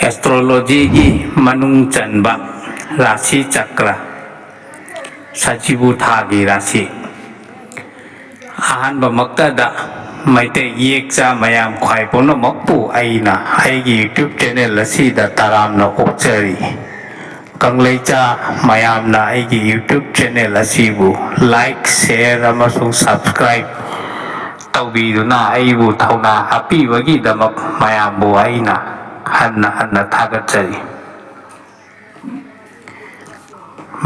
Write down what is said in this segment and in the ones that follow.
ꯑꯦꯁꯇ꯭ꯔꯣꯂꯣꯖꯤꯒꯤ ꯃꯅꯨꯡ ꯆꯟꯕ ꯔꯥꯁꯤ ꯆꯀ꯭ꯔ ꯁꯖꯤꯕꯨ ꯊꯥꯒꯤ ꯔꯥꯁꯤ ꯑꯍꯥꯟꯕꯃꯛꯇꯗ ꯃꯩꯇꯩ ꯌꯦꯛꯆꯥ ꯃꯌꯥꯝ ꯈ꯭ꯋꯥꯏ ꯄꯨꯝꯅꯃꯛꯄꯨ ꯑꯩꯅ ꯑꯩꯒꯤ ꯌꯨꯇ꯭ꯌꯨꯕ ꯆꯦꯅꯦꯜ ꯑꯁꯤꯗ ꯇꯔꯥꯝꯅ ꯑꯣꯛꯆꯔꯤ꯫ ꯀꯪꯂꯩꯆꯥ ꯃꯌꯥꯝꯅ ꯑꯩꯒꯤ ꯌꯨꯇ꯭ꯌꯨꯕ ꯆꯦꯅꯦꯜ ꯑꯁꯤꯕꯨ ꯂꯥꯏꯛ, ꯁꯦꯌꯔ ꯑꯃꯁꯨꯡ ꯁꯕꯁꯀ꯭ꯔꯥꯏꯕ ꯇꯧꯕꯤꯗꯨꯅ ꯑꯩꯕꯨ ꯊꯧꯅꯥ ꯍꯥꯞꯄꯤꯕꯒꯤꯗꯃꯛ ꯃꯌꯥꯝꯕꯨ ꯑꯩꯅ ꯍꯟꯅ ꯍꯟꯅ ꯊꯥꯒꯠꯆꯔꯤ꯫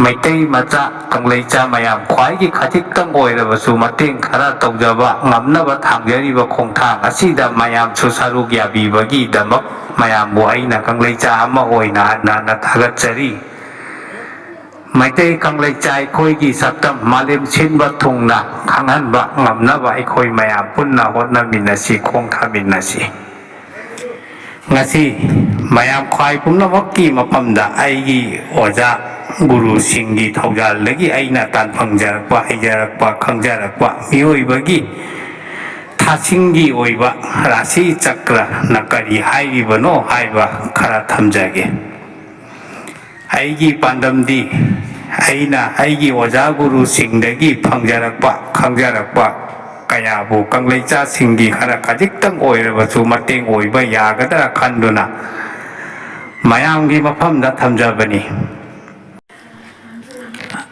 ꯃꯩꯇꯩ ꯃꯆꯥ ꯀꯪꯂꯩꯆꯥ ꯃꯌꯥꯝ ꯈ꯭ꯋꯥꯏꯒꯤ ꯈꯖꯤꯛꯇꯪ ꯑꯣꯏꯔꯕꯁꯨ ꯃꯇꯦꯡ ꯈꯔ ꯇꯧꯖꯕ ꯉꯝꯅꯕ ꯊꯥꯡꯖꯔꯤꯕ ꯈꯣꯡꯊꯥꯡ ꯑꯁꯤꯗ ꯃꯌꯥꯝꯁꯨ ꯁꯔꯨꯛ ꯌꯥꯕꯤꯕꯒꯤꯗꯃꯛ ꯃꯌꯥꯝꯕꯨ ꯑꯩꯅ ꯀꯪꯂꯩꯆꯥ ꯑꯃ ꯑꯣꯏꯅ ꯍꯟꯅ ꯍꯟꯅ ꯊꯥꯒꯠꯆꯔꯤ꯫ ꯃꯩꯇꯩ ꯀꯪꯂꯩꯆꯥ ꯑꯩꯈꯣꯏꯒꯤ ꯁꯛꯇꯝ ꯃꯥꯂꯦꯝ ꯁꯤꯟꯕ ꯊꯨꯡꯅ ꯈꯪꯍꯟꯕ ꯉꯝꯅꯕ ꯑꯩꯈꯣꯏ ꯃꯌꯥꯝ ꯄꯨꯟꯅ ꯍꯣꯠꯅꯃꯤꯟꯅꯁꯤ, ꯈꯣꯡ ꯊꯥꯃꯤꯟꯅꯁꯤ꯫ ꯉꯁꯤ ꯃꯌꯥꯝ ꯈ꯭ꯋꯥꯏ ꯄꯨꯝꯅꯃꯛꯀꯤ ꯃꯐꯝꯗ ꯑꯩꯒꯤ ꯑꯣꯖꯥ ꯒꯨꯔꯨꯁꯤꯡꯒꯤ ꯊꯧꯖꯥꯜꯗꯒꯤ ꯑꯩꯅ ꯇꯥꯟꯐꯪꯖꯔꯛꯄ, ꯍꯩꯖꯔꯛꯄ, ꯈꯪꯖꯔꯛꯄ ꯃꯤꯑꯣꯏꯕꯒꯤ ꯊꯥꯁꯤꯡꯒꯤ ꯑꯣꯏꯕ ꯔꯥꯁꯤ ꯆꯀ꯭ꯔꯅ ꯀꯔꯤ ꯍꯥꯏꯔꯤꯕꯅꯣ ꯍꯥꯏꯕ ꯈꯔ ꯊꯝꯖꯒꯦ꯫ ꯑꯩꯒꯤ ꯄꯥꯟꯗꯝꯗꯤ ꯑꯩꯅ ꯑꯩꯒꯤ ꯑꯣꯖꯥ ꯒꯨꯔꯨꯁꯤꯡꯗꯒꯤ ꯐꯪꯖꯔꯛꯄ, ꯈꯪꯖꯔꯛꯄ ꯀꯌꯥꯕꯨ ꯀꯪꯂꯩꯆꯥꯁꯤꯡꯒꯤ ꯈꯔ ꯈꯖꯤꯛꯇꯪ ꯑꯣꯏꯔꯕꯁꯨ ꯃꯇꯦꯡ ꯑꯣꯏꯕ ꯌꯥꯒꯗ꯭ꯔꯥ ꯈꯟꯗꯨꯅ ꯃꯌꯥꯝꯒꯤ ꯃꯐꯝꯗ ꯊꯝꯖꯕꯅꯤ꯫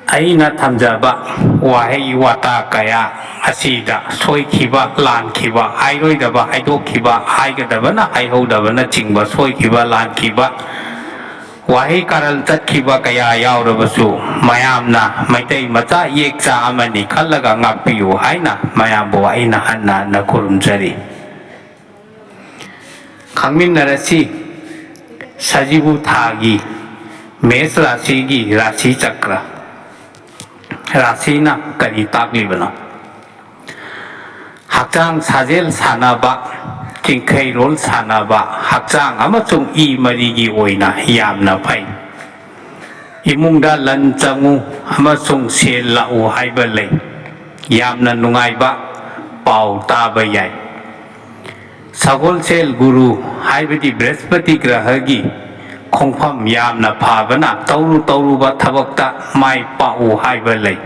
ꯑꯩꯅ ꯊꯝꯖꯕ ꯋꯥꯍꯩ ꯋꯥꯇꯥ ꯀꯌꯥ ꯑꯁꯤꯗ ꯁꯣꯏꯈꯤꯕ, ꯂꯥꯟꯈꯤꯕ, ꯍꯥꯏꯔꯣꯏꯗꯕ ꯍꯥꯏꯗꯣꯛꯈꯤꯕ, ꯍꯥꯏꯒꯗꯕꯅ ꯍꯥꯏꯍꯧꯗꯕꯅꯆꯤꯡꯕ ꯁꯣꯏꯈꯤꯕ, ꯂꯥꯟꯈꯤꯕ, ꯋꯥꯍꯩ ꯀꯥꯔꯟ ꯆꯠꯈꯤꯕ ꯀꯌꯥ ꯌꯥꯎꯔꯕꯁꯨ ꯃꯌꯥꯝꯅ ꯃꯩꯇꯩ ꯃꯆꯥ ꯌꯦꯛꯆꯥ ꯑꯃꯅꯤ ꯈꯜꯂꯒ ꯉꯥꯛꯄꯤꯌꯨ ꯍꯥꯏꯅ ꯃꯌꯥꯝꯕꯨ ꯑꯩꯅ ꯍꯟꯅ ꯍꯟꯅ ꯈꯨꯔꯨꯝꯖꯔꯤ꯫ ꯈꯪꯃꯤꯟꯅꯔꯁꯤ ꯁꯖꯤꯕꯨ ꯊꯥꯒꯤ ꯃꯦꯁ ꯔꯥꯁꯤꯒꯤ ꯔꯥꯁꯤ ꯆꯀ꯭ꯔ꯫ ꯔꯥꯁꯤꯅ ꯀꯔꯤ ꯇꯥꯛꯂꯤꯕꯅꯣ? ꯍꯛꯆꯥꯡ ꯁꯥꯖꯦꯜ ꯁꯥꯟꯅꯕ, ꯆꯤꯡꯈꯩꯔꯣꯜ ꯁꯥꯟꯅꯕ ꯍꯛꯆꯥꯡ ꯑꯃꯁꯨꯡ ꯏ ꯃꯔꯤꯒꯤ ꯑꯣꯏꯅ ꯌꯥꯝꯅ ꯐꯩ꯫ ꯏꯃꯨꯡꯗ ꯂꯟ ꯆꯪꯉꯨ ꯑꯃꯁꯨꯡ ꯁꯦꯜ ꯂꯥꯛꯎ ꯍꯥꯏꯕ ꯂꯩ꯫ ꯌꯥꯝꯅ ꯅꯨꯡꯉꯥꯏꯕ ꯄꯥꯎ ꯇꯥꯕ ꯌꯥꯏ꯫ ꯁꯒꯣꯜꯁꯦꯜ ꯒꯨꯔꯨ ꯍꯥꯏꯕꯗꯤ ꯕ꯭ꯔꯍꯁꯄꯇꯤ ꯒ꯭ꯔꯍꯒꯤ ꯈꯣꯡꯐꯝ ꯌꯥꯝꯅ ꯐꯥꯕꯅ ꯇꯧꯔꯨ ꯇꯧꯔꯨꯕ ꯊꯕꯛꯇ ꯃꯥꯏ ꯄꯥꯛꯎ ꯍꯥꯏꯕ ꯂꯩ꯫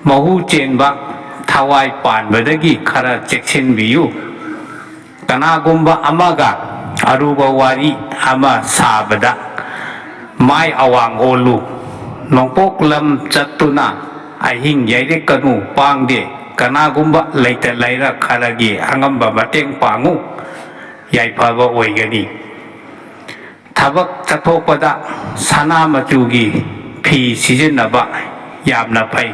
ꯃꯍꯨ ꯆꯦꯟꯕ, ꯊꯋꯥꯏ ꯄꯥꯟꯕꯗꯒꯤ ꯈꯔ ꯆꯦꯛꯁꯤꯟꯕꯤꯌꯨ꯫ ꯀꯅꯥꯒꯨꯝꯕ ꯑꯃꯒ ꯑꯔꯨꯕ ꯋꯥꯔꯤ ꯑꯃ ꯁꯥꯕꯗ ꯃꯥꯏ ꯑꯋꯥꯡ ꯑꯣꯜꯂꯨ꯫ ꯅꯣꯡꯄꯣꯛ ꯂꯝ ꯆꯠꯇꯨꯅ ꯑꯍꯤꯡ ꯌꯩꯔꯛꯀꯅꯨ, ꯄꯥꯡꯗꯦ꯫ ꯀꯅꯥꯒꯨꯝꯕ ꯂꯩꯇ ꯂꯩꯔ ꯈꯔꯒꯤ ꯑꯉꯝꯕ ꯃꯇꯦꯡ ꯄꯥꯡꯉꯨ, ꯌꯥꯏꯐꯕ ꯑꯣꯏꯒꯅꯤ꯫ ꯊꯕꯛ ꯆꯠꯊꯣꯛꯄꯗ ꯁꯅꯥ ꯃꯆꯨꯒꯤ ꯐꯤ ꯁꯤꯖꯤꯟꯅꯕ ꯌꯥꯝꯅ ꯐꯩ꯫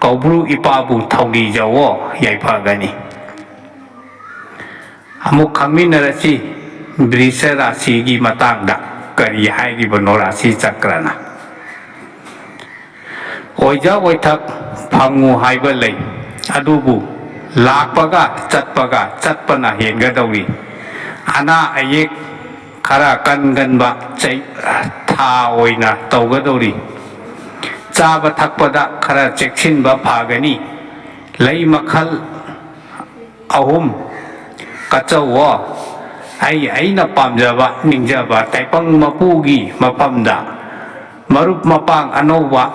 ꯀꯧꯕ꯭ꯔꯨ ꯏꯄꯥꯕꯨ ꯊꯧꯅꯤꯖꯋꯣ, ꯌꯥꯏꯐꯒꯅꯤ꯫ ꯑꯃꯨꯛ ꯈꯪꯃꯤꯟꯅꯔꯁꯤ ꯕ꯭ꯔꯤꯁ ꯔꯥꯁꯤꯒꯤ ꯃꯇꯥꯡꯗ ꯀꯔꯤ ꯍꯥꯏꯔꯤꯕꯅꯣ ꯔꯥꯁꯤ ꯆꯀ꯭ꯔꯅ꯫ ꯑꯣꯏꯖ ꯑꯣꯏꯊꯛ ꯐꯪꯉꯨ ꯍꯥꯏꯕ ꯂꯩ, ꯑꯗꯨꯕꯨ ꯂꯥꯛꯄꯒ ꯆꯠꯄꯒ ꯆꯠꯄꯅ ꯍꯦꯟꯒꯗꯧꯔꯤ꯫ ꯑꯅꯥ ꯑꯌꯦꯛ ꯈꯔ ꯀꯟꯒꯟꯕ ꯊꯥ ꯑꯣꯏꯅ ꯇꯧꯒꯗꯧꯔꯤ꯫ ꯆꯥꯕ ꯊꯛꯄꯗ ꯈꯔ ꯆꯦꯛꯁꯤꯟꯕ ꯐꯒꯅꯤ꯫ ꯂꯩ ꯃꯈꯜ 3 ꯀꯠꯆꯧꯑꯣ꯫ ꯑꯩꯅ ꯄꯥꯝꯖꯕ, ꯅꯤꯡꯖꯕ ꯇꯥꯏꯄꯪ ꯃꯄꯨꯒꯤ ꯃꯐꯝꯗ ꯃꯔꯨꯞ ꯃꯄꯥꯡ ꯑꯅꯧꯕ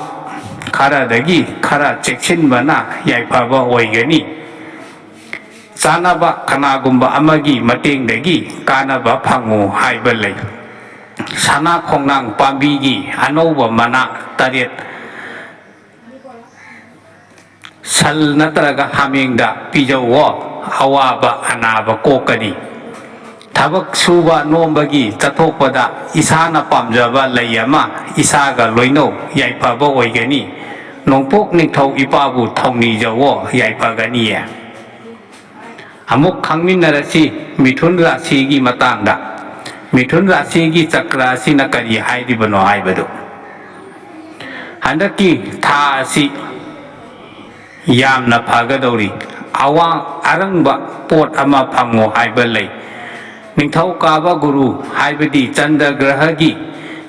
ꯈꯔꯗꯒꯤ ꯈꯔ ꯆꯦꯛꯁꯤꯟꯕꯅ ꯌꯥꯏꯐꯕ ꯑꯣꯏꯒꯅꯤ꯫ ꯆꯥꯅꯕ ꯀꯅꯥꯒꯨꯝꯕ ꯑꯃꯒꯤ ꯃꯇꯦꯡꯗꯒꯤ ꯀꯥꯟꯅꯕ ꯐꯪꯉꯨ ꯍꯥꯏꯕ ꯂꯩ꯫ ꯁꯅꯥ ꯈꯣꯡꯅꯥꯡ ꯄꯥꯝꯕꯤꯒꯤ ꯑꯅꯧꯕ ꯃꯅꯥ 3 ꯁꯜ ꯅꯠꯇ꯭ꯔꯒ ꯍꯥꯃꯦꯡꯗ ꯄꯤꯖꯧꯑꯣ, ꯑꯋꯥꯕ ꯑꯅꯥꯕ ꯀꯣꯛꯀꯅꯤ꯫ ꯊꯕꯛ ꯁꯨꯕ ꯅꯣꯝꯕꯒꯤ ꯆꯠꯊꯣꯛꯄꯗ ꯏꯁꯥꯅ ꯄꯥꯝꯖꯕ ꯂꯩ ꯑꯃ ꯏꯁꯥꯒ ꯂꯣꯏꯅꯧ, ꯌꯥꯏꯐꯕ ꯑꯣꯏꯒꯅꯤ꯫ ꯅꯣꯡꯄꯣꯛ ꯅꯤꯡꯊꯧ ꯏꯄꯥꯕꯨ ꯊꯧꯅꯤꯖꯋꯣ, ꯌꯥꯏꯐꯒꯅꯤꯌꯦ꯫ ꯑꯃꯨꯛ ꯈꯪꯃꯤꯟꯅꯔꯁꯤ ꯃꯤꯊꯨꯟ ꯔꯥꯁꯤꯒꯤ ꯃꯇꯥꯡꯗ꯫ ꯃꯤꯊꯨꯟ ꯔꯥꯁꯤꯒꯤ ꯆꯀ꯭ꯔ ꯑꯁꯤꯅ ꯀꯔꯤ ꯍꯥꯏꯔꯤꯕꯅꯣ ꯍꯥꯏꯕꯗꯨ꯫ ꯍꯟꯗꯛꯀꯤ ꯊꯥ ꯑꯁꯤ ꯌꯥꯝꯅ ꯐꯒꯗꯧꯔꯤ꯫ ꯑꯔꯪꯕ ꯄꯣꯠ ꯑꯃ ꯐꯪꯉꯨ ꯍꯥꯏꯕ ꯂꯩ꯫ ꯅꯤꯡꯊꯧꯀꯥꯕ ꯒꯨꯔꯨ ꯍꯥꯏꯕꯗꯤ ꯆꯟꯗ꯭ꯔ ꯒ꯭ꯔꯍꯒꯤ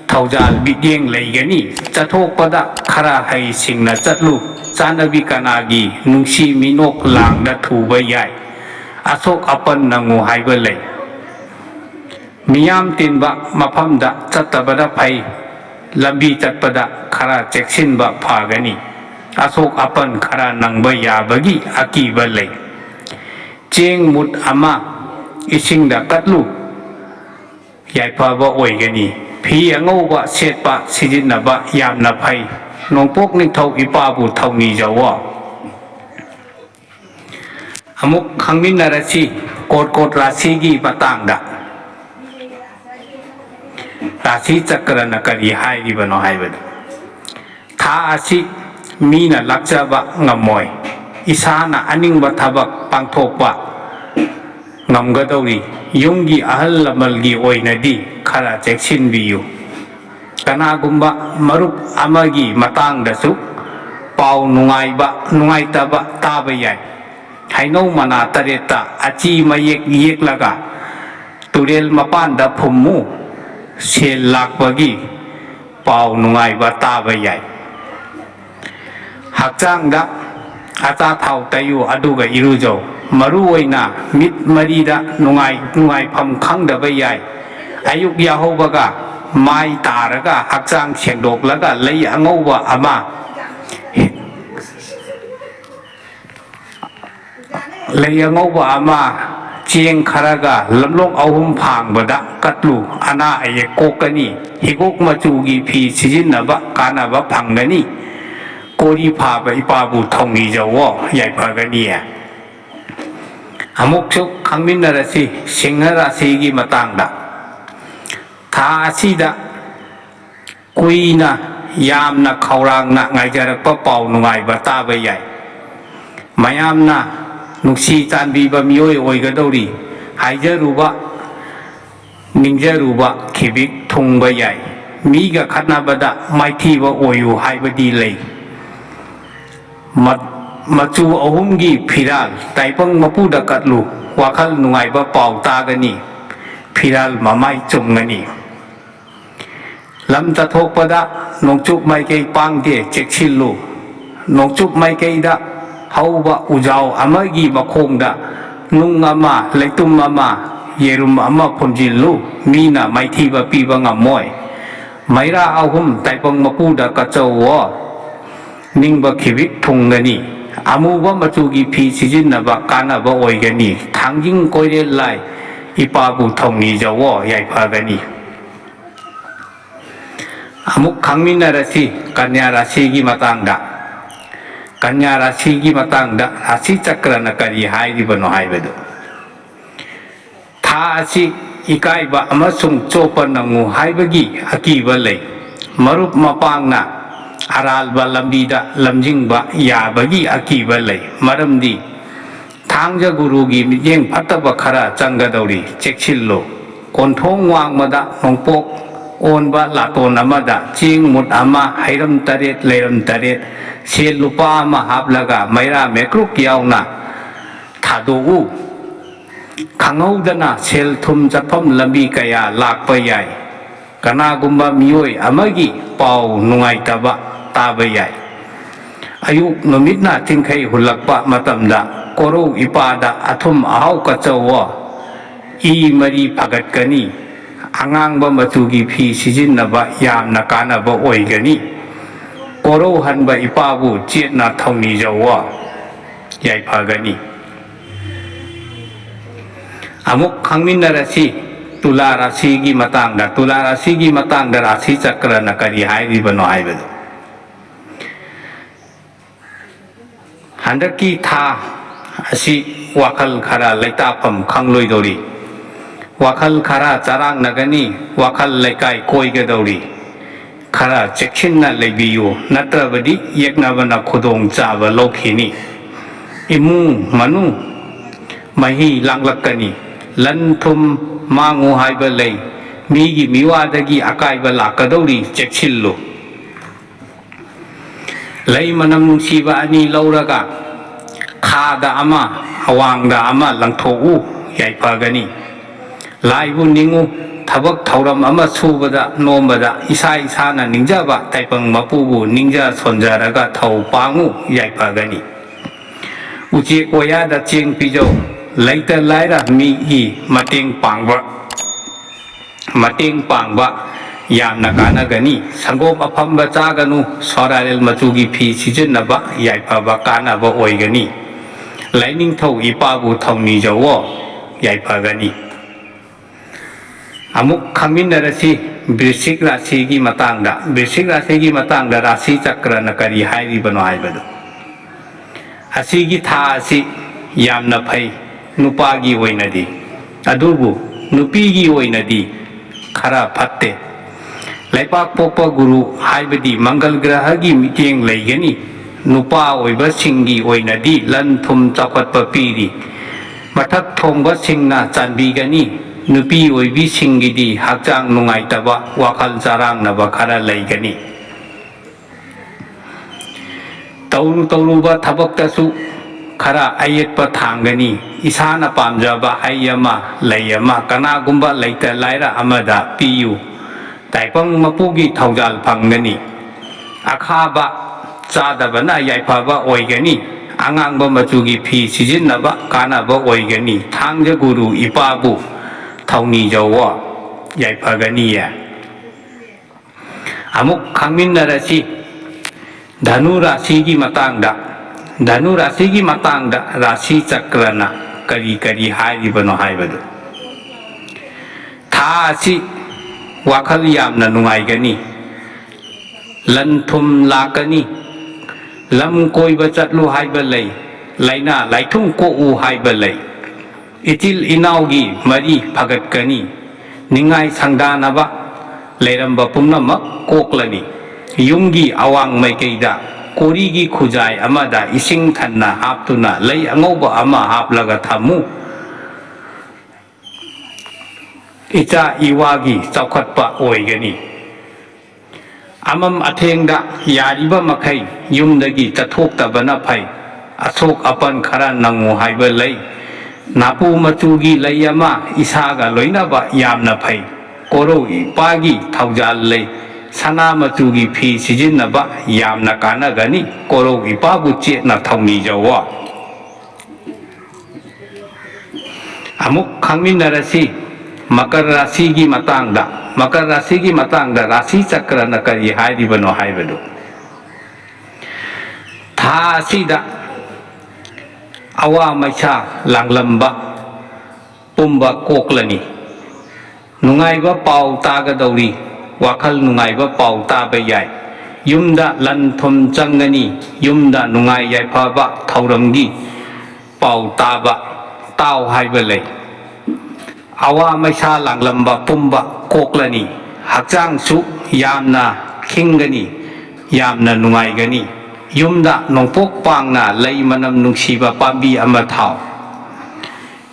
ꯊꯧꯖꯥꯜ ꯃꯤꯠꯌꯦꯡ ꯂꯩꯒꯅꯤ꯫ ꯆꯠꯊꯣꯛꯄꯗ ꯈꯔ ꯍꯩꯁꯤꯡꯅ ꯆꯠꯂꯨ꯫ ꯆꯥꯅꯕꯤ ꯀꯅꯥꯒꯤ ꯅꯨꯡꯁꯤ ꯃꯤꯅꯣꯛ ꯂꯥꯡꯗ ꯊꯨꯕ ꯌꯥꯏ꯫ ꯑꯁꯣꯛ ꯑꯄꯟ ꯅꯪꯉꯨ ꯍꯥꯏꯕ ꯂꯩ꯫ มิยามตินบะมาพัมดะจัตตบดะไพลำบีจัตปดะขราเจ็กชินบะพากนีอาโศกอปันขรานังบยาบกีอากีบเลยเจงมุดอามาอิสิงดะกัดลูยายพาบะโอยกันนี่พี่ยังเอาบะเสดปะสิจินนบะยามนับให้น้องพวกนี่เท่าอีปาบุเท่านี้จะว่าอมุกขังมินนารสีโกดราศีกีปะตังดะราศีจักรนักรีหายดีบะน้อยบดท้าอาศีมีน่ะลักษณะงามมวยอิสานะอันนิงบะทับกปังทบปะงามกระดวียงกีอาหลละมัลกีโอยนาดีขราเจ็กชินบิวกนากุมบะมรุปอามากีมาตังดะสุเป่านุงไงบะนุงไงตาบะตาบะใหญ่ให้น้องมานาตะเรตาอาจีมาเยกละกะตุเรลมาปานดะพุมมูเชลลักบะกีเป่านุงไงบะตาบะใหญ่หักจังดะอาตาเท่าตะยูอดูกะอิรุโจมารู้ไว้นะมิดมาดีดะนุงไงพัมขังดะบะใหญ่อายุยาโฮบะกะไม่ตาระกะหักจังเชียงดกละกะเลยอังเอาวะอามาเลยยังเอาว่ามาเชียงคารากาลำลงเอาหุ่มพางบดะกัดลูอาณาไอโกกันีฮิโกกมาจูกีพีสิจินนบะกานาบะพังกันีโกดีพาไปปาบุทองนีเจ้าวะใหญ่พากันีอามุกชุกขังมินนารสีสิงหราศีกีมาตังดะท้าสีดะกุยนะยามนะเขารางนะไงจะรักปะเป่าหนุ่งไงบะตาใบใหญ่มายามนะนุสีจันบีบะมีโอยโอยกระดรีหายเจรูบะนิงเจรูบะขีบิกทงใบใหญ่มีกะขัดนาบดะไม่ที่ว่าโออยู่หายบดีเลยมาจูอาหุมกีพิรัลไต่ปังมาพูดกัดลูว่าขัลนุงไงบะเป่าตากันนี่พิรัลมาไม่จงกันนี่ลำตะทกปะดะนงจุบไม่เกยปังเดเจ็กชิลลูนงจุบไม่เกยดะเขาว่าอุจาวอามากีมาคงดะนุงอามาเล็กตุมอามาเยรุมอามาพนจิลลูมีน่ะไม่ที่ว่าปีบังอามวยไม่ราเอาหุ่มแต่ปังมาพูดกัจเจ้าวะนิ่งบักขีวิทุงกันนี่อามูว่ามาจูกีพีสิจินนะบักกานะบักโอยกันนี่ทางยิ่งก้อยเรื่อยอีปาบุทองนี่เจ้าวะใหญ่พากันนี่อามุกขังมินาราศีกัญญาราศีกีมาตังดะกัญญาราศีกีมาตังดะราศีจักรนักรีหายดีบโนหายไปดูท้าอาศีอีกายบะมาส่งโจปันนังูหายบกีอากีบเลยมารุปมาปังนะอาราลบะลำบีดะลำจิงบะยาบกีอากีบเลยมารมดีทางจะกุรุกีมิเยงพัตตบะขราจังกะดอรีเจ็กชิลโลคนท้องวางมาดะนงปกโอนบะลาโตนามาดะจิงมุดอามาไฮรัมตะเรตเลรัมตะเรตเชลุปามาฮับละกะไม่ราเมกรุกยาวนะถ้าดูขังเอาดนะเชลทุมจัพมลำบีกายาลากไปใหญ่กนากุมบะมิโอยอามากีเป่านุงไงตาบะตาไปใหญ่อายุนมิดนาทิ้งใครหุลักปะมาตำดะโกรูอิปาดะอัทุมอาหกะเจ้าวะอีมารีพักกันนี่angang ba matugi phi sijin na ba yam na kana ba oi gani koro han ba ipabu chet na thongni jawa yai pha gani amuk khangmin na rasi tula rasi gi matang da rasi chakra na kari hai ri bano hai ba handaki tha asi wakal khara laita pam khangloi dori wakal khara charang nagani wakal laikai koi ga dori khara chekhin na lebiyo natrabadi yekna bana khudong cha ba lokhini imung manu mahi langlakani lanthum mangu hai ba lei mi gi miwadagi akai ba lakadori chekchillo lei manam nungsi ba ani lauraga khada ama awangda ama langtho u yai pagani laibu ningu tabak thauram ama subada nombada isa na ningja ba taipang mapubu ningja sonjaraga thau pangu yai pagani uchi koya da ching pijo laita laira mi hi mating pangba ꯃꯇꯦꯡ ꯄꯥꯡꯕ ꯌꯥꯝꯅ ꯀꯥꯟꯅꯒꯅꯤ ꯁꯪꯒꯣꯝ ꯑꯐꯝꯕ ꯆꯥꯒꯅꯨ ꯁꯣꯔꯥꯔꯦꯜ ꯃꯆꯨꯒꯤ ꯐꯤ ꯁꯤꯖꯤꯟꯅꯕ ꯌꯥꯏꯐꯕ ꯀꯥꯟꯅꯕ ꯑꯣꯏꯒꯅꯤ ꯂꯥꯏꯅꯤꯡꯊꯧ ꯏꯄꯥꯕꯨ ꯊꯧꯅꯤꯖꯧꯋꯣ ꯌꯥꯏꯐꯒꯅꯤ ꯑꯃꯨꯛ ꯈꯪꯃꯤꯟꯅꯔꯁꯤ ꯕ꯭ꯔꯤꯁꯤꯛ ꯔꯥశꯤꯒꯤ ꯃꯇꯥꯡꯗ ꯕ꯭ꯔꯤꯁꯤꯛ ꯔꯥశꯤꯒꯤ ꯃꯇꯥꯡꯗ ꯔꯥశꯤ ꯆꯀ꯭ꯔꯅ ꯀꯔꯤ ꯍꯥꯏꯔꯤꯕꯅꯣ ꯍꯥꯏꯕꯗꯨ ꯑꯁꯤꯒꯤ ꯊꯥ ꯑꯁꯤ ꯌꯥꯝꯅ ꯐꯩ ꯅꯨꯄꯥꯒꯤ ꯑꯣꯏꯅꯗꯤ ꯑꯗꯨꯕꯨ ꯅꯨꯄꯤꯒꯤ ꯑꯣꯏꯅꯗꯤ ꯈꯔ ꯐꯠꯇꯦ ꯂꯩꯄꯥꯛ ꯄꯣꯛꯄ ꯒꯨꯔꯨ ꯍꯥꯏꯕꯗꯤ ꯃꯪꯒꯜ ꯒ꯭ꯔꯍꯒꯤ ꯃꯤꯠꯌꯦꯡ ꯂꯩꯒꯅꯤ ꯅꯨꯄꯥ ꯑꯣꯏꯕꯁꯤꯡꯒꯤ ꯑꯣꯏꯅꯗꯤ ꯂꯟ ꯊꯨꯝ ꯆꯥꯎꯈꯠꯄ ꯄꯤꯔꯤ ꯃꯊꯛ ꯊꯣꯡꯕꯁꯤꯡꯅ ꯆꯥꯟꯕꯤꯒꯅꯤ ꯅꯨꯄꯤ ꯑꯣꯏꯕꯤꯁꯤꯡꯒꯤꯗꯤ ꯍꯛꯆꯥꯡ ꯅꯨꯡꯉꯥꯏꯇꯕ ꯋꯥꯈꯜ ꯆꯔꯥꯡꯅꯕ ꯈꯔ ꯂꯩꯒꯅꯤ ꯇꯧꯔꯨꯕ ꯊꯕꯛꯇꯁꯨ ꯈꯔ ꯑꯌꯦꯠꯄ ꯊꯥꯡꯒꯅꯤ ꯏꯁꯥꯅ ꯄꯥꯝꯖꯕ ꯍꯩ ꯑꯃ ꯂꯩ ꯑꯃ ꯀꯅꯥꯒꯨꯝꯕ ꯂꯩꯇ ꯂꯥꯏꯔ ꯑꯃꯗ ꯄꯤꯌꯨ ꯇꯥꯏꯄꯪ ꯃꯄꯨꯒꯤ ꯊꯧꯖꯥꯜ ꯐꯪꯒꯅꯤ ꯑꯈꯥꯕ ꯆꯥꯗꯕꯅ ꯌꯥꯏꯐꯕ ꯑꯣꯏꯒꯅꯤ ꯑꯉꯥꯡꯕ ꯃꯆꯨꯒꯤ ꯐꯤ ꯁꯤꯖꯤꯟꯅꯕ ꯀꯥꯟꯅꯕ ꯑꯣꯏꯒꯅꯤ ꯊꯥꯡꯖ ꯒꯨꯔꯨ ꯏꯄꯥꯕꯨ ꯊꯧꯅꯤꯖꯧꯋꯣ ꯌꯥꯏꯐꯒꯅꯤꯌꯦ ꯑꯃꯨꯛ ꯈꯪꯃꯤꯟꯅꯔꯁꯤ ꯙꯅꯨ ꯔꯥశꯤꯒꯤ ꯃꯇꯥꯡꯗ ꯙꯅꯨ ꯔꯥశꯤꯒꯤ ꯃꯇꯥꯡꯗ ꯔꯥశꯤ ꯆꯀ꯭ꯔꯅ ꯀꯔꯤ ꯀꯔꯤ ꯍꯥꯏꯔꯤꯕꯅꯣ ꯍꯥꯏꯕꯗꯨ ꯊꯥ ꯑꯁꯤ ꯋꯥꯈꯜ ꯌꯥꯝꯅ ꯅꯨꯡꯉꯥꯏꯒꯅꯤ ꯂꯟ ꯊꯨꯝ ꯂꯥꯛꯀꯅꯤ ꯂꯝ ꯀꯣꯏꯕ ꯆꯠꯂꯨ ꯍꯥꯏꯕ ꯂꯩ ꯂꯩꯅꯥ ꯂꯥꯏꯊꯨꯡ ꯀꯣꯛꯎ ꯍꯥꯏꯕ ꯂꯩ ꯏꯆꯤꯜ ꯏꯅꯥꯎꯒꯤ ꯃꯔꯤ ꯐꯒꯠꯀꯅꯤ ꯅꯤꯡꯉꯥꯏ ꯁꯪꯗꯥꯅꯕ ꯂꯩꯔꯝꯕ ꯄꯨꯝꯅꯃꯛ ꯀꯣꯛꯂꯅꯤ ꯌꯨꯝꯒꯤ ꯑꯋꯥꯡ ꯃꯥꯏꯀꯩꯗ ꯀꯣꯔꯤꯒꯤ ꯈꯨꯖꯥꯏ ꯑꯃꯗ ꯏꯁꯤꯡ ꯊꯟꯅ ꯍꯥꯞꯇꯨꯅ ꯂꯩ ꯑꯉꯧꯕ ꯑꯃ ꯍꯥꯞꯂꯒ ꯊꯝꯃꯨ ꯏꯆꯥ ꯏꯋꯥꯒꯤ ꯆꯥꯎꯈꯠꯄ ꯑꯣꯏꯒꯅꯤ ꯑꯃꯝ ꯑꯊꯦꯡꯗ ꯌꯥꯔꯤꯕ ꯃꯈꯩ ꯌꯨꯝꯗꯒꯤ ꯆꯠꯊꯣꯛꯇꯕꯅ ꯐꯩ ꯑꯁꯣꯛ ꯑꯄꯟ ꯈꯔ ꯅꯪꯉꯨ ꯍꯥꯏꯕ ꯂꯩ ꯅꯥꯄꯨ ꯃꯆꯨꯒꯤ ꯂꯩ ꯑꯃ ꯏꯁꯥꯒ ꯂꯣꯏꯅꯕ ꯌꯥꯝꯅ ꯐꯩ ꯀꯣꯔꯧ ꯏꯄꯥꯒꯤ ꯊꯧꯖꯥꯜ ꯂꯩ ꯁꯅꯥ ꯃꯆꯨꯒꯤ ꯐꯤ ꯁꯤꯖꯤꯟꯅꯕ ꯌꯥꯝꯅ ꯀꯥꯟꯅꯒꯅꯤ ꯀꯣꯔꯧ ꯏꯄꯥꯕꯨ ꯆꯦꯠꯅ ꯊꯧꯅꯤꯖꯧꯋꯣ ꯑꯃꯨꯛ ꯈꯪꯃꯤꯟꯅꯔꯁꯤ ꯃꯀꯔ ꯔꯥశꯤꯒꯤ ꯃꯇꯥꯡꯗ ꯃꯀꯔ ꯔꯥశꯤꯒꯤ ꯃꯇꯥꯡꯗ ꯔꯥశꯤ ꯆꯀ꯭ꯔꯅ ꯀꯔꯤ ꯍꯥꯏꯔꯤꯕꯅꯣ ꯍꯥꯏꯕꯗꯨ ꯊꯥ ꯑꯁꯤꯗ ꯑꯋꯥ ꯃꯩꯁꯥ ꯂꯥꯡꯂꯝꯕ ꯄꯨꯝꯕ ꯀꯣꯛꯂꯅꯤ ꯅꯨꯡꯉꯥꯏꯕ ꯄꯥꯎ ꯇꯥꯒꯗꯧꯔꯤ ꯋꯥꯈꯜ ꯅꯨꯡꯉꯥꯏꯕ ꯄꯥꯎ ꯇꯥꯕ ꯌꯥꯏ ꯌꯨꯝꯗ ꯂꯟ ꯊꯨꯝ ꯆꯪꯒꯅꯤ ꯌꯨꯝꯗ ꯅꯨꯡꯉꯥꯏ ꯌꯥꯏꯐꯕ ꯊꯧꯔꯝꯒꯤ ꯄꯥꯎ ꯇꯥꯎ ꯍꯥꯏꯕ ꯂꯩ ꯑꯋꯥ ꯃꯩꯁꯥ ꯂꯥꯡꯂꯝꯕ ꯄꯨꯝꯕ ꯀꯣꯛꯂꯅꯤ ꯍꯛꯆꯥꯡꯁꯨ ꯌꯥꯝꯅ ꯈꯤꯡꯒꯅꯤ ꯌꯥꯝꯅ ꯅꯨꯡꯉꯥꯏꯒꯅꯤ ꯌꯨꯝꯗ ꯅꯣꯡꯄꯣꯛ ꯄꯥꯡꯅ ꯂꯩ ꯃꯅꯝ ꯅꯨꯡꯁꯤꯕ ꯄꯥꯝꯕꯤ ꯑꯃ ꯊꯥꯎ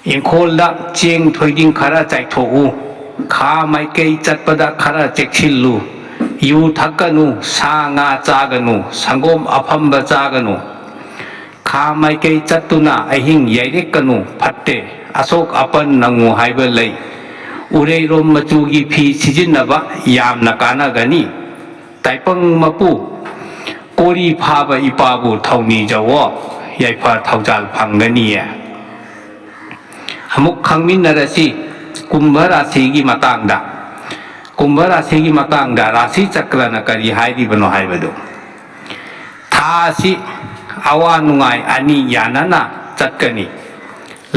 ꯏꯪꯈꯣꯜꯗ ꯆꯦꯡ ꯊꯣꯏꯗꯤꯡ ꯈꯔ ꯆꯥꯏꯊꯣꯛꯎ ꯈꯥ ꯃꯥꯏꯀꯩ ꯆꯠꯄꯗ ꯈꯔ ꯆꯦꯛꯁꯤꯜꯂꯨ ꯌꯨ ꯊꯛꯀꯅꯨ ꯁꯥ ꯉꯥ ꯆꯥꯒꯅꯨ ꯁꯪꯒꯣꯝ ꯑꯐꯝꯕ ꯆꯥꯒꯅꯨ ꯈꯥ ꯃꯥꯏꯀꯩ ꯆꯠꯇꯨꯅ ꯑꯍꯤꯡ ꯌꯩꯔꯦꯛꯀꯅꯨ ꯐꯠꯇꯦ ꯑꯁꯣꯛ ꯑꯄꯟ ꯅꯪꯉꯨ ꯍꯥꯏꯕ ꯂꯩ ꯎꯔꯩꯔꯣꯝ ꯃꯆꯨꯒꯤ ꯐꯤ ꯁꯤꯖꯤꯟꯅꯕ ꯌꯥꯝꯅ ꯀꯥꯟꯅꯒꯅꯤ ꯇꯥꯏꯄꯪ ꯃꯄꯨ ꯀꯣꯔꯤ ꯐꯥꯕ ꯏꯄꯥꯕꯨ ꯊꯧꯅꯤꯖꯧꯋꯣ ꯌꯥꯏꯐ ꯊꯧꯖꯥꯜ ꯐꯪꯒꯅꯤꯌꯦ ꯑꯃꯨꯛ ꯈꯪꯃꯤꯟꯅꯔꯁꯤ ꯀꯨꯝꯚ ꯔꯥశꯤꯒꯤ ꯃꯇꯥꯡꯗ ꯀꯨꯝꯚ ꯔꯥశꯤꯒꯤ ꯃꯇꯥꯡꯗ ꯔꯥశꯤ ꯆꯀ꯭ꯔꯅ ꯀꯔꯤ ꯍꯥꯏꯔꯤꯕꯅꯣ ꯍꯥꯏꯕꯗꯨ ꯊꯥ ꯑꯁꯤ ꯑꯋꯥ ꯅꯨꯡꯉꯥꯏ ꯑꯅꯤ ꯌꯥꯅꯅ ꯆꯠꯀꯅꯤ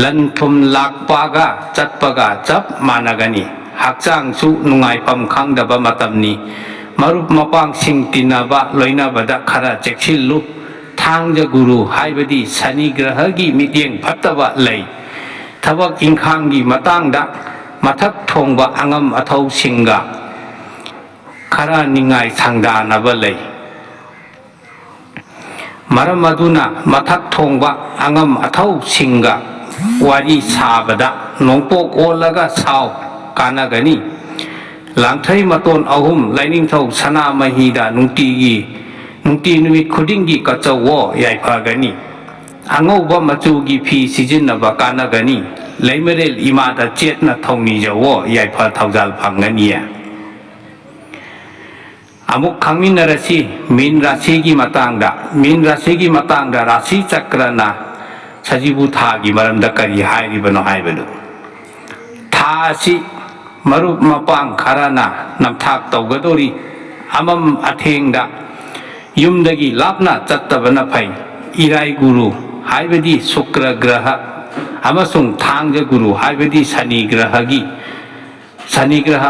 ꯂꯟ ꯊꯨꯝ ꯂꯥꯛꯄꯒ ꯆꯠꯄꯒ ꯆꯞ ꯃꯥꯟꯅꯒꯅꯤ ꯍꯛꯆꯥꯡꯁꯨ ꯅꯨꯡꯉꯥꯏꯐꯝ ꯈꯪꯗꯕ ꯃꯇꯝꯅꯤ ꯃꯔꯨꯞ ꯃꯄꯥꯡꯁꯤꯡ ꯇꯤꯟꯅꯕ ꯂꯣꯏꯅꯕꯗ ꯈꯔ ꯆꯦꯛꯁꯤꯜꯂꯨ ꯊꯥꯡꯖ ꯒꯨꯔु ꯍꯥꯏꯕꯗꯤ ꯁꯅꯤ ꯒ꯭ꯔꯍꯒꯤ ꯃꯤꯠꯌꯦꯡ ꯐꯠꯇꯕ ꯂꯩ ꯊꯕꯛ ꯏꯪꯈꯥꯡꯒꯤ ꯃꯇꯥꯡꯗ ꯃꯊꯛ ꯊꯣꯡꯕ ꯑꯉꯝ ꯑꯊꯧꯁꯤꯡꯒ ꯈꯔ ꯅꯤꯡꯉꯥꯏ ꯁꯪꯗꯥꯅꯕ ꯂꯩ ꯃꯔꯝ ꯑꯗꯨꯅ ꯃꯊꯛ ꯊꯣꯡꯕ ꯑꯉꯝ ꯑꯊꯧꯁꯤꯡꯒ ꯋꯥꯔꯤ ꯁꯥꯕꯗ ꯅꯣꯡꯄꯣꯛ ꯑꯣꯜꯂꯒ ꯁꯥꯎ ꯀꯥꯟꯅꯒꯅꯤ ꯂꯥꯡꯊꯩ ꯃꯇꯣꯟ ꯑꯍꯨꯝ ꯂꯥꯏꯅꯤꯡꯊꯧ ꯁꯅꯥꯃꯍꯤꯗ ꯅꯨꯡꯇꯤ ꯅꯨꯃꯤꯠ ꯈꯨꯗꯤꯡꯒꯤ ꯀꯠꯆꯧꯋꯣ ꯌꯥꯏꯐꯒꯅꯤ ꯑꯉꯧꯕ ꯃꯆꯨꯒꯤ ꯐꯤ ꯁꯤꯖꯤꯟꯅꯕ ꯀꯥꯟꯅꯒꯅꯤ ꯂꯩꯃꯔꯦꯜ ꯏꯃꯥꯗ ꯆꯦꯠꯅ ꯊꯧꯅꯤꯖꯧꯋꯣ ꯌꯥꯏꯐ ꯊꯧꯖꯥꯜ ꯐꯪꯒꯅꯤꯌꯦ ꯑꯃꯨꯛ ꯈꯪꯃꯤꯟꯅꯔꯁꯤ ꯃꯤꯟ ꯔꯥశꯤꯒꯤ ꯃꯇꯥꯡꯗ ꯔꯥశꯤ ꯆꯀ꯭ꯔꯅ ꯁꯖꯤꯕꯨ ꯊꯥꯒꯤ ꯃꯔꯝꯗ ꯀꯔꯤ ꯍꯥꯏꯔꯤꯕꯅꯣ ꯍꯥꯏꯕꯗꯨ ꯊꯥ ꯑꯁꯤ marup mapang kharana namthak tawgadori amam athengda yumdagi lapna chattabana phai irai guru haibadi sukra graha amasung thangja guru haibadi sani graha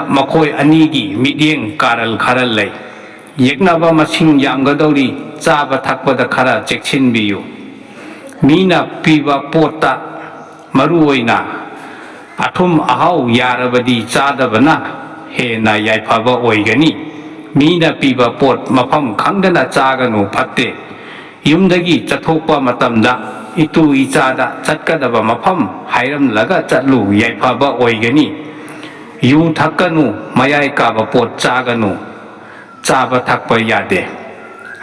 makoi anigi midyeng karal kharal lay yeknaba masing yamgadori chaba thakpada khara cheksin biyu mina piba pota maruoina athum ahau yarabadi chadabana hena yaifaba oigani mina piba pot mafam khangdana chaganu phatte yumdagi chathokpa matamda itu ichada chatkadaba mafam hairamlaga chatlu yaifaba oigani yu thakanu mayai kaba pot chaganu chaba thakpa yade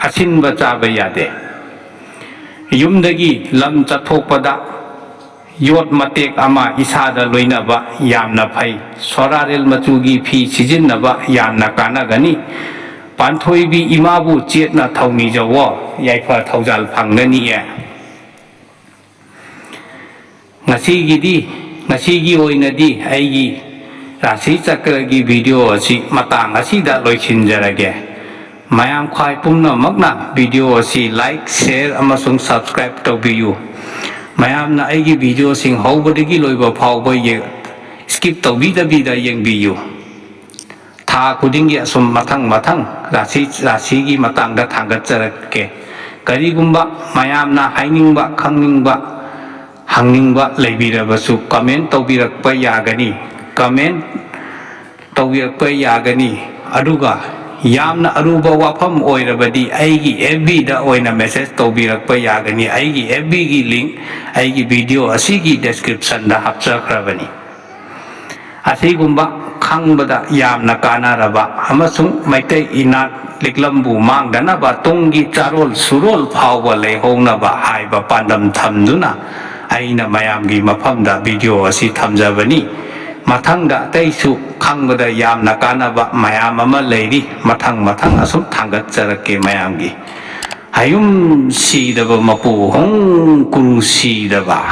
asinba chaba yade yumdagi lam chathokpada yot matek ama isada loinaba yamna phai sorarel machugi phi sijinnaba yamna kanagani panthoibi imabu chetna thauni jawo yaifa thaujal phangnani e ngasigi oinadi aigi rasi chakragi video asi matang asida loisinjarage mayam khwai pumnamakna video asi like share amasung subscribe tawbiyu mayamna aigi video sing hawbadagi loiba phawba ye skip tawbidabida yengbiyu tha khudingi asum mathang rasigi matangda thangatjarake karigumba mayamna hainingba khangningba hangningba leibirabasu comment tawbirakpa yagani comment tawbirakpa yagani aduga yamna aruba wafam oirabadi aigi FB da oina message tawbirakpa yagani aigi FB gi link aigi video asigi description da hapchakrabani asigumba khangbada yamna kanaraba amasung maitai inat liklambu mangdanaba tunggi charol surol phawba leihongnaba haiba pandam thamduna aina mayamgi mafamda video asi thamjabani mathangda taisu khangbada yamna kanaba mayam ama leiri mathang asum thangatjarake mayamgi hayum sidaba mapu hong kuru sidaba